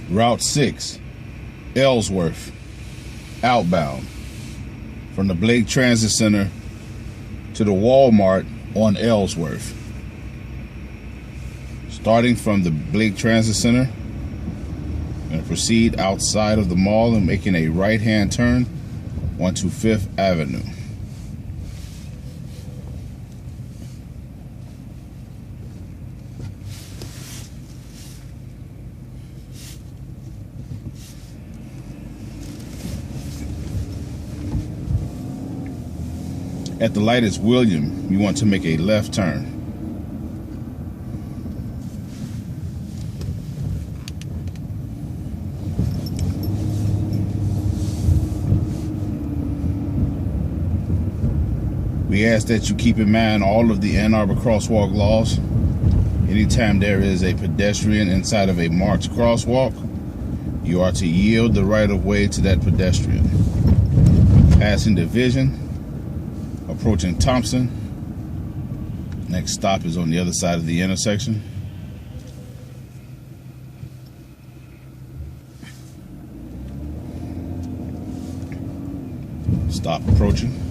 Route 6, Ellsworth, outbound from the Blake Transit Center to the Walmart on Ellsworth. Starting from the Blake Transit Center, and proceed outside of the mall and making a right-hand turn onto 5th Avenue. At the light is William, you want to make a left turn. We ask that you keep in mind all of the Ann Arbor crosswalk laws. Anytime there is a pedestrian inside of a marked crosswalk, you are to yield the right of way to that pedestrian. Passing Division, approaching Thompson. Next stop is on the other side of the intersection. Stop approaching.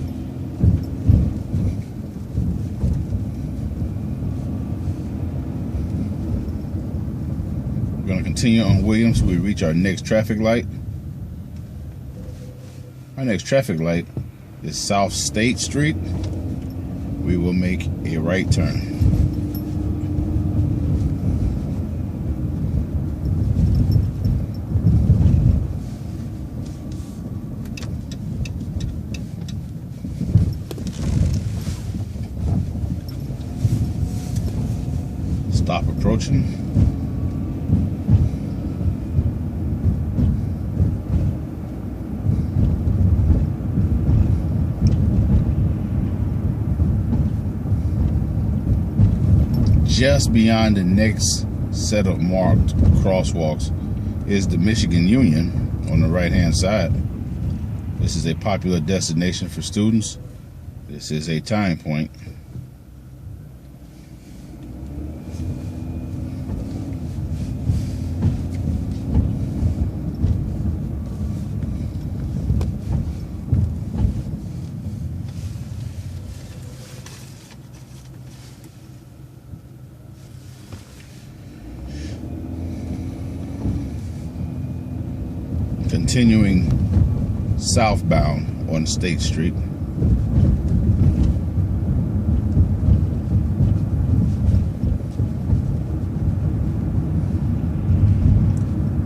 We're going to continue on Williams till we reach our next traffic light. Our next traffic light is South State Street. We will make a right turn. Stop approaching. Just beyond the next set of marked crosswalks is the Michigan Union on the right-hand side. This is a popular destination for students. This is a time point. Continuing southbound on State Street.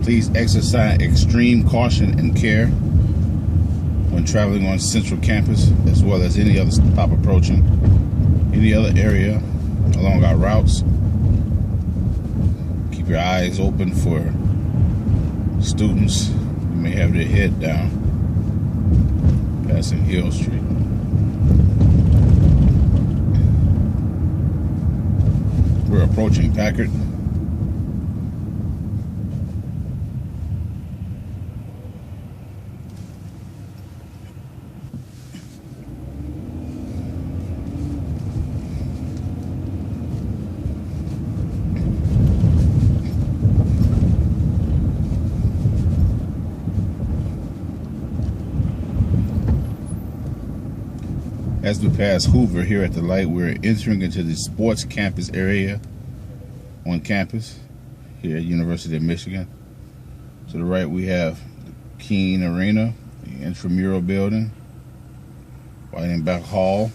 Please exercise extreme caution and care when traveling on Central Campus, as well as any other stop approaching any other area along our routes. Keep your eyes open for students who may have their head down passing Hill Street. We're approaching Packard. As we pass Hoover here at the light, we're entering into the sports campus area on campus here at University of Michigan. To the right, we have the Keene Arena, the intramural building, Whiting-Beck Hall.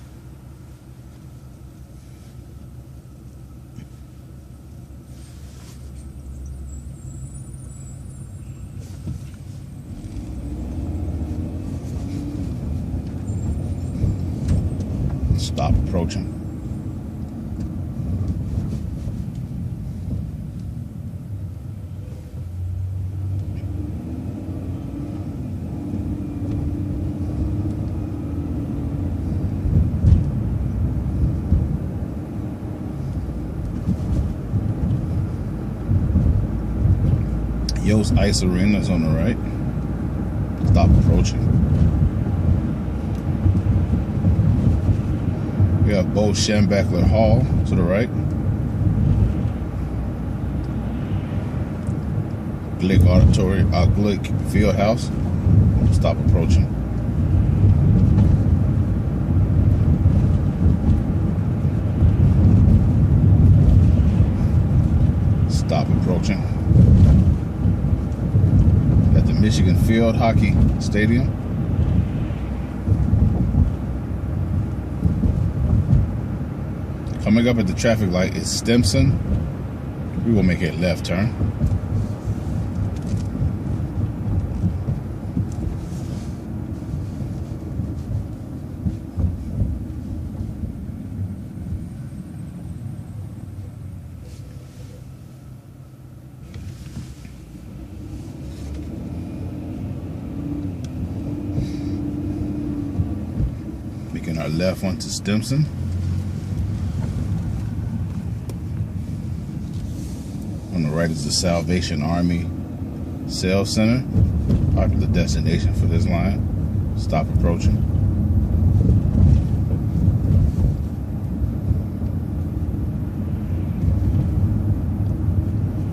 Stop approaching. Yost Ice Arena is on the right. Stop approaching. We have Bo Schembechler Hall to the right. Glick Field House. Stop approaching. Stop approaching. At the Michigan Field Hockey Stadium. Coming up at the traffic light is Stimson. We will make a left turn. Making our left onto Stimson. On the right is the Salvation Army Sales Center, popular destination for this line. Stop approaching.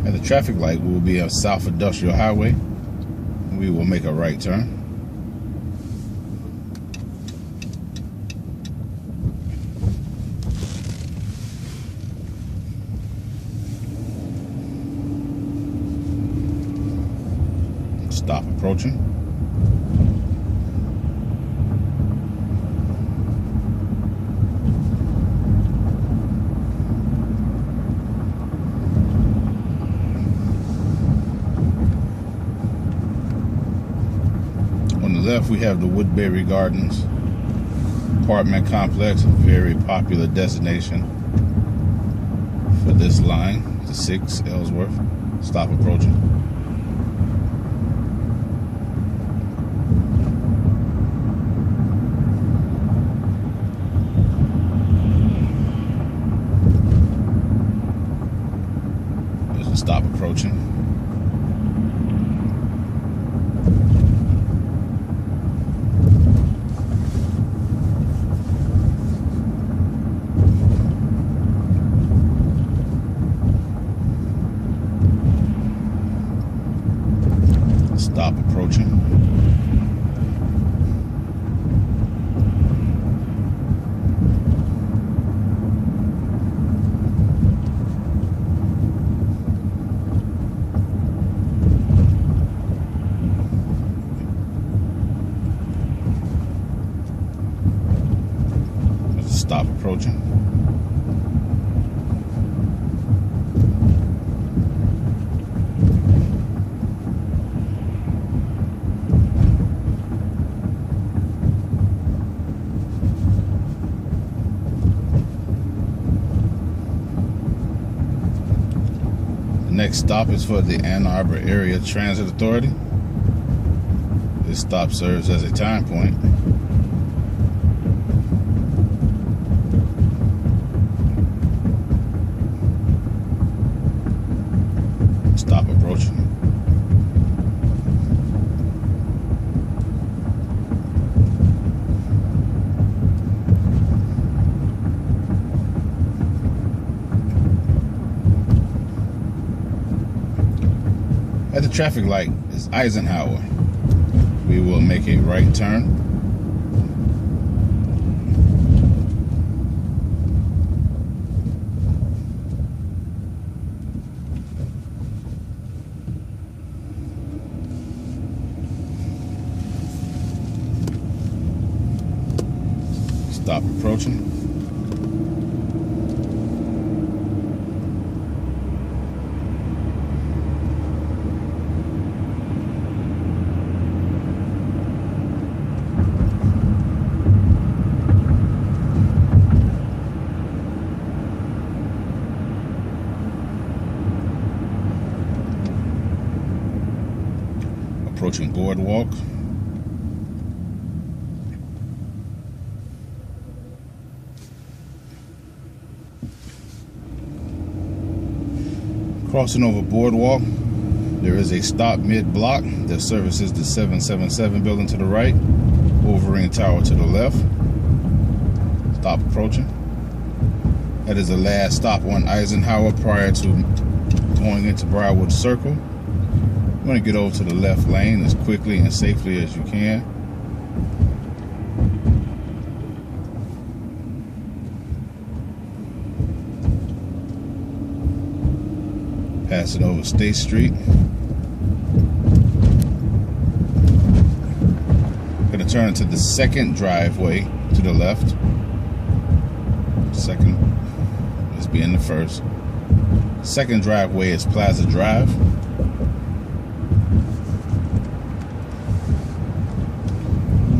At the traffic light, we will be on South Industrial Highway. We will make a right turn. Stop approaching. On the left, we have the Woodbury Gardens apartment complex, a very popular destination for this line, the 6 Ellsworth. Stop approaching. Stop approaching. Stop approaching. Stop approaching. The next stop is for the Ann Arbor Area Transit Authority. This stop serves as a time point. Stop approaching. At the traffic light is Eisenhower. We will make a right turn. Stop approaching. Approaching Boardwalk. Crossing over Boardwalk, there is a stop mid-block that services the 777 building to the right, Wolverine Tower to the left. Stop approaching. That is the last stop on Eisenhower prior to going into Briarwood Circle. You want to get over to the left lane as quickly and safely as you can. Passing over State Street. Gonna turn into the second driveway to the left. Second, this being the first. Second driveway is Plaza Drive.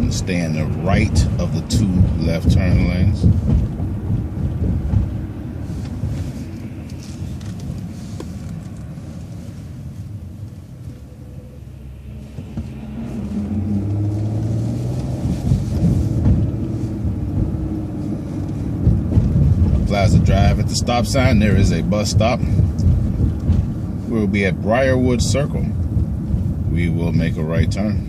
And stay in the right of the two left turn lanes. Plaza Drive. At the stop sign, there is a bus stop. We'll be at Briarwood Circle. We will make a right turn.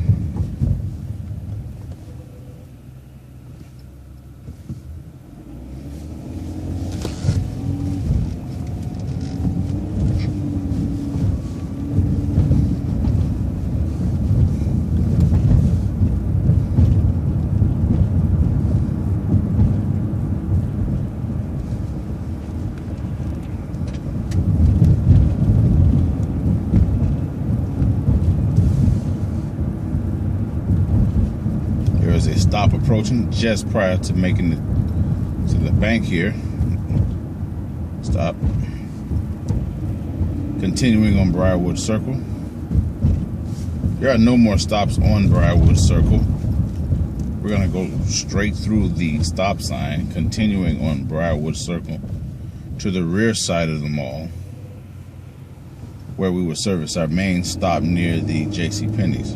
A stop approaching just prior to making it to the bank here. Stop. Continuing on Briarwood Circle. There are no more stops on Briarwood Circle. We're going to go straight through the stop sign, continuing on Briarwood Circle to the rear side of the mall, where we will service our main stop near the JCPenney's.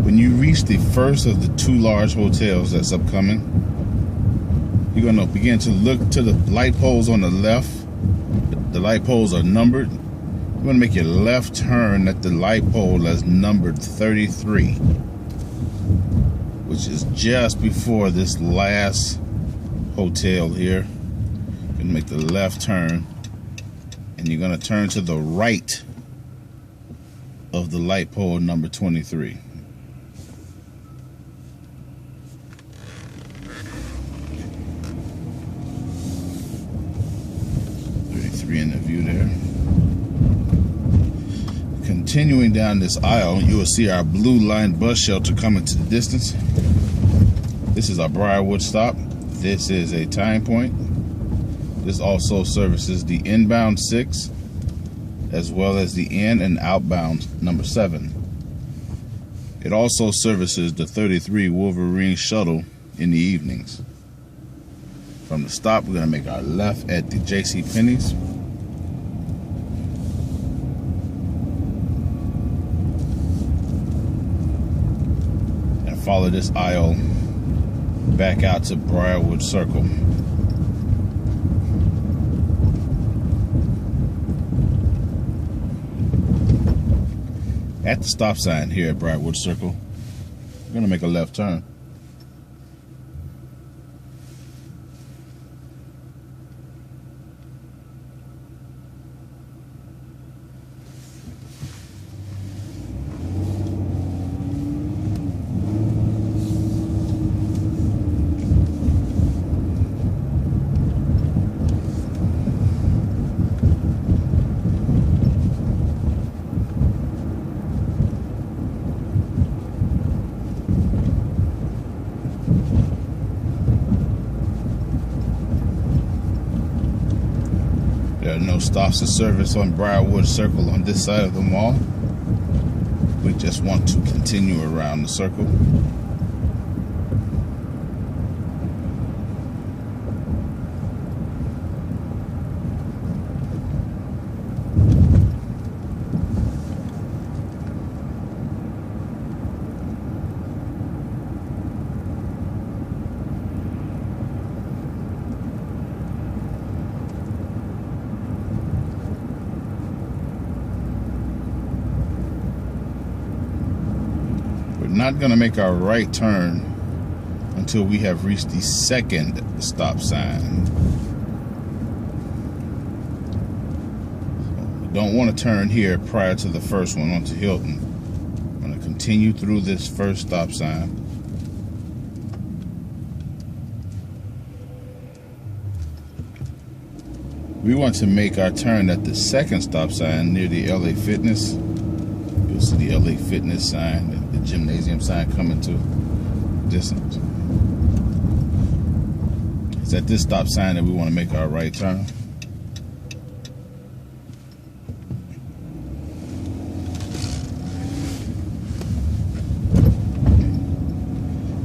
When you reach the first of the two large hotels that's upcoming, you're going to begin to look to the light poles on the left. The light poles are numbered. You're going to make your left turn at the light pole that's numbered 33, which is just before this last hotel here. You're going to make the left turn, and you're going to turn to the right of the light pole number 23. In the view there. Continuing down this aisle, you will see our blue line bus shelter coming to the distance. This is our Briarwood stop. This is a time point. This also services the inbound 6 as well as the in and outbound number 7. It also services the 33 Wolverine shuttle in the evenings. From the stop, we're going to make our left at the JCPenney's. Follow this aisle back out to Briarwood Circle. At the stop sign here at Briarwood Circle, we're going to make a left turn. There are no stops of service on Briarwood Circle on this side of the mall. We just want to continue around the circle. We're not going to make our right turn until we have reached the second stop sign. So we don't want to turn here prior to the first one onto Hilton. I'm going to continue through this first stop sign. We want to make our turn at the second stop sign near the LA Fitness. You'll see the LA Fitness sign, the gymnasium sign coming to distance. It's at this stop sign that we want to make our right turn.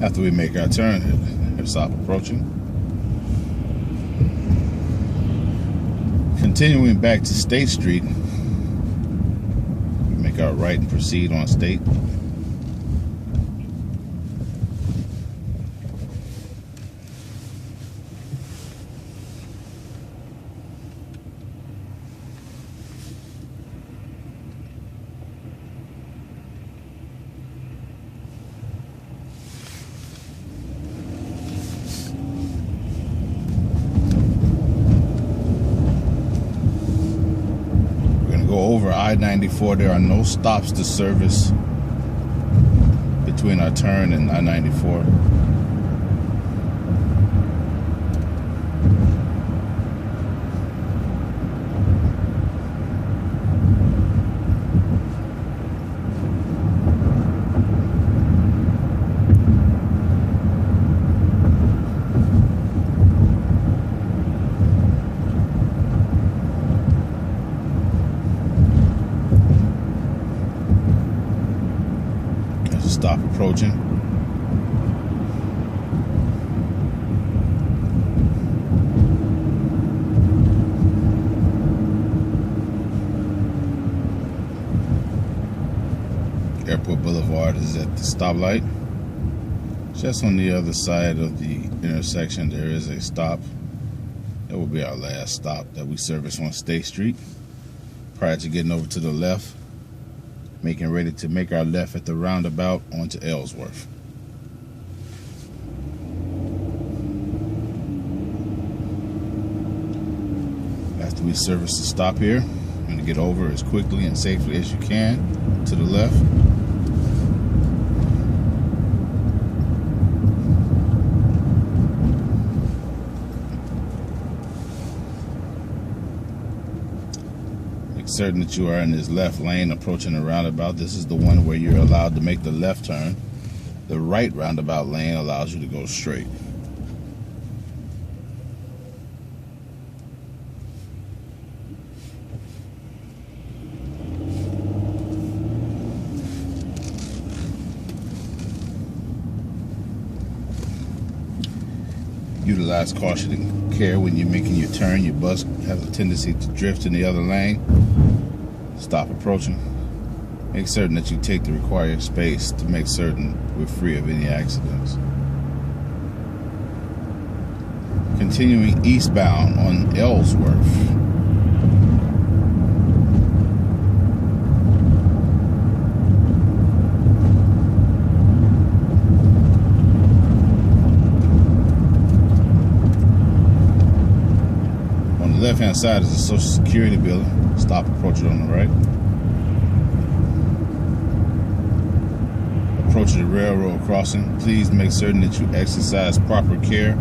After we make our turn, we'll stop approaching. Continuing back to State Street, we make our right and proceed on State. Over I-94, there are no stops to service between our turn and I-94. Stop approaching. Airport Boulevard is at the stoplight. Just on the other side of the intersection, there is a stop. That will be our last stop that we service on State Street prior to getting over to the left, making ready to make our left at the roundabout onto Ellsworth. After we service the stop here, I'm going to get over as quickly and safely as you can to the left. Certain that you are in this left lane approaching the roundabout. This is the one where you're allowed to make the left turn. The right roundabout lane allows you to go straight. Utilize caution and care when you're making your turn. Your bus has a tendency to drift in the other lane. Stop approaching. Make certain that you take the required space to make certain we're free of any accidents. Continuing eastbound on Ellsworth. Left-hand side is a Social Security building. Stop approaching on the right. Approaching the railroad crossing. Please make certain that you exercise proper care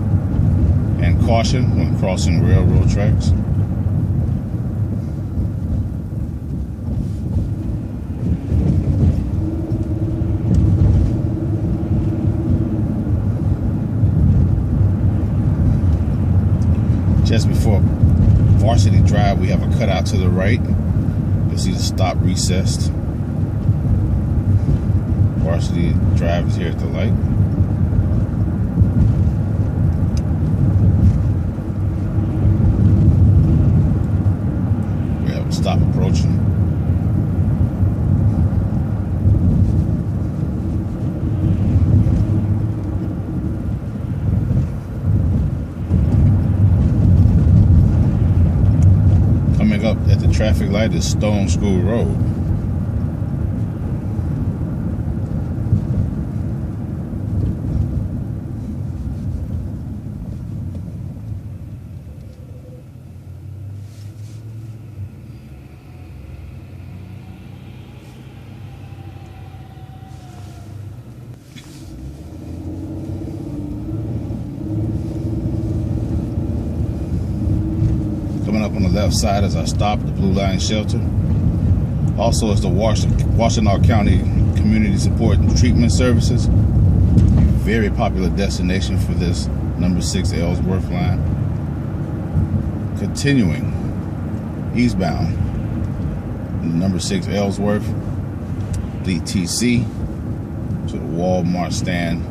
and caution when crossing railroad tracks. Just before Varsity Drive, we have a cutout to the right. You'll see the stop recessed. Varsity Drive is here at the light. We have a stop approaching. Up at the traffic light is Stone School Road. up on the left side as I stop, the Blue Line Shelter. Also is the Washtenaw County Community Support and Treatment Services. A very popular destination for this number 6 Ellsworth line. Continuing eastbound, number 6 Ellsworth, BTC to the Walmart stand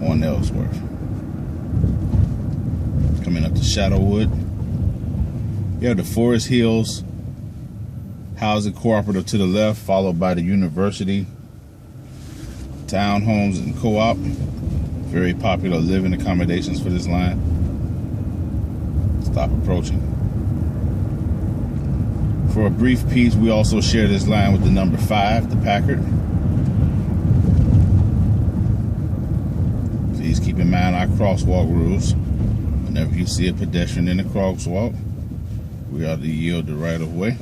on Ellsworth. Coming up to Shadowwood, you have the Forest Hills Housing Cooperative to the left, followed by the University Townhomes and Co-op. Very popular living accommodations for this line. Stop approaching. For a brief piece, we also share this line with the number 5, the Packard. Please keep in mind our crosswalk rules. Whenever you see a pedestrian in a crosswalk, we are to yield the right of way.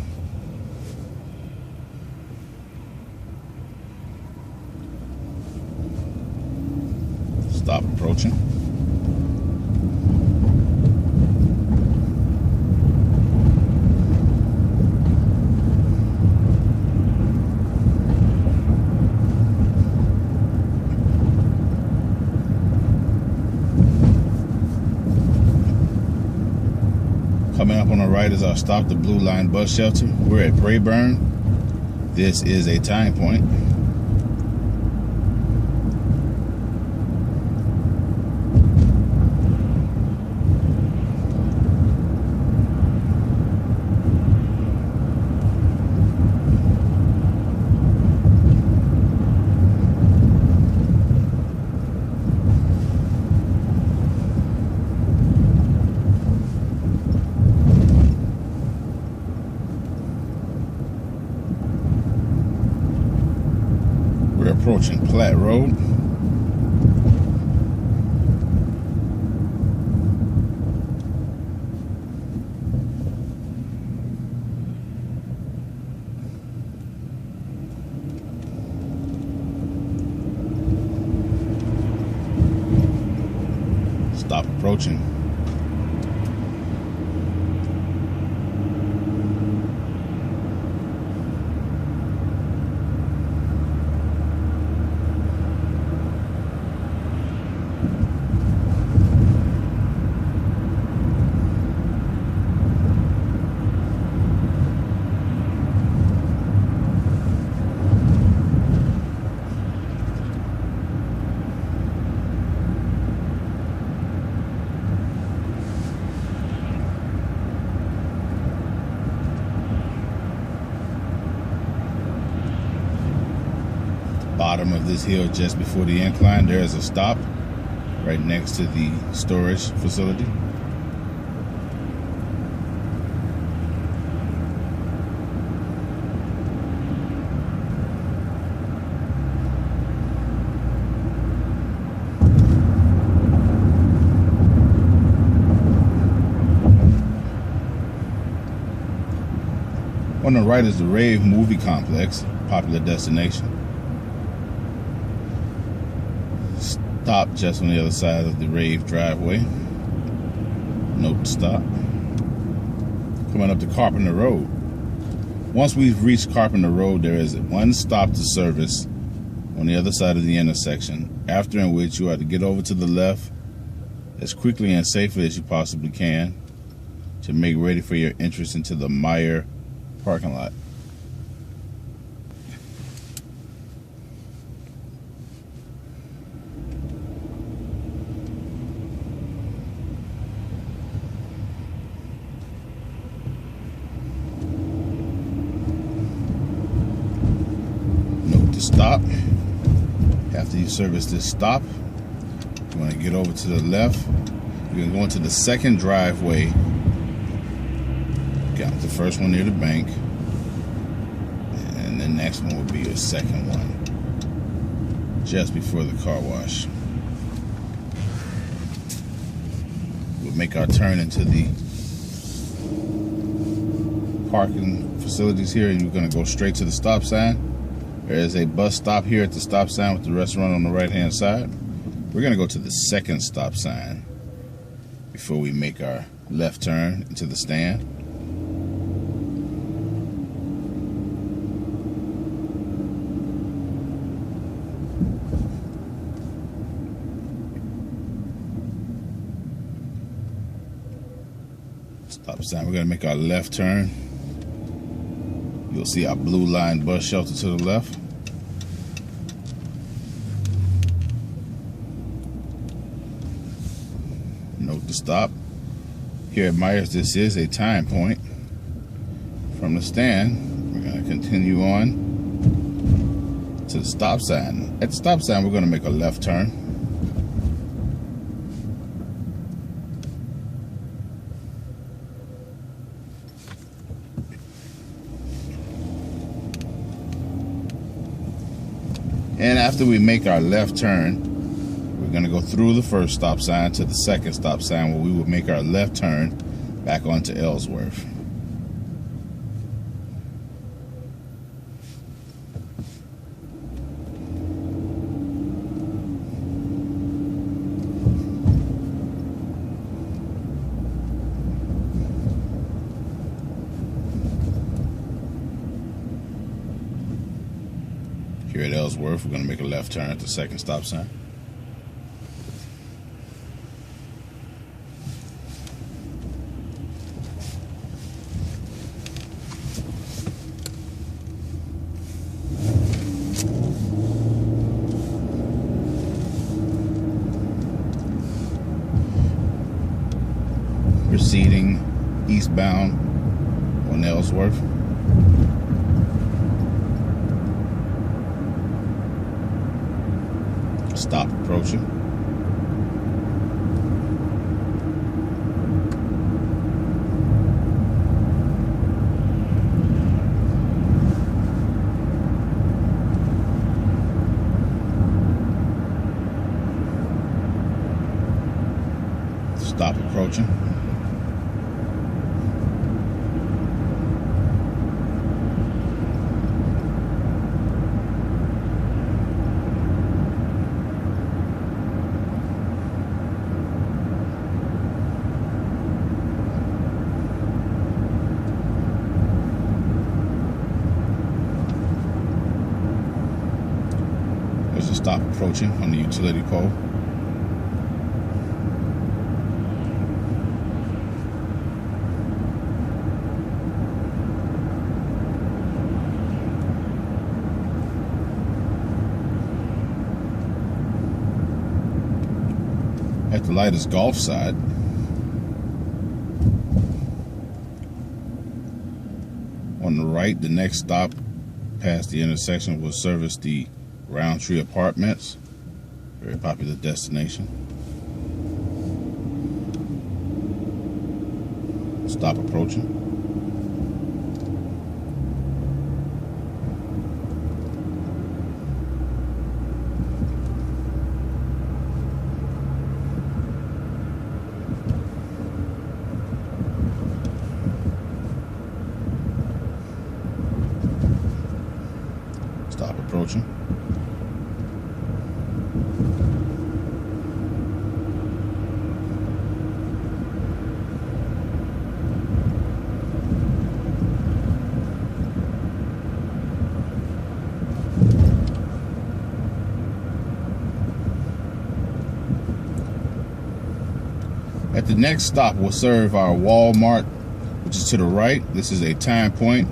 Stop approaching. Coming up on the right is our stop, the Blue Line Bus Shelter. We're at Brayburn. This is a time point. We're approaching Platte Road. Stop approaching. Bottom of this hill, just before the incline, there is a stop right next to the storage facility. On the right is the Rave Movie Complex, popular destination. Stop just on the other side of the Rave driveway. Note to stop. Coming up to Carpenter Road. Once we've reached Carpenter Road, there is one stop to service on the other side of the intersection, after in which you are to get over to the left as quickly and safely as you possibly can to make ready for your entrance into the Meyer parking lot. Note to stop. After you service this stop, you want to get over to the left. You're going to go into the second driveway. Got the first one near the bank, and the next one will be your second one, just before the car wash. We'll make our turn into the parking facilities here, and you're going to go straight to the stop sign. There is a bus stop here at the stop sign with the restaurant on the right hand side. We're going to go to the second stop sign before we make our left turn into the stand. Stop sign. We're gonna make our left turn. You'll see our blue line bus shelter to the left. Note to stop. Here at Myers, this is a time point. From the stand, we're going to continue on to the stop sign. At the stop sign, we're going to make a left turn. And after we make our left turn, we're going to go through the first stop sign to the second stop sign, where we will make our left turn back onto Ellsworth. Here at Ellsworth, we're going to make a left turn at the second stop sign. Proceeding eastbound on Ellsworth. Stop approaching. Stop approaching. There's a stop approaching on the utility pole. At the lightest golf side, on the right, the next stop past the intersection will service the Roundtree Apartments, very popular destination. Stop approaching. Stop approaching. At the next stop, we'll serve our Walmart, which is to the right. This is a time point,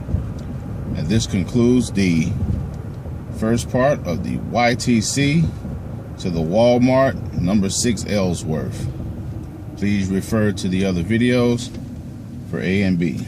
and this concludes the first part of the YTC to the Walmart number 6 Ellsworth. Please refer to the other videos for A and B.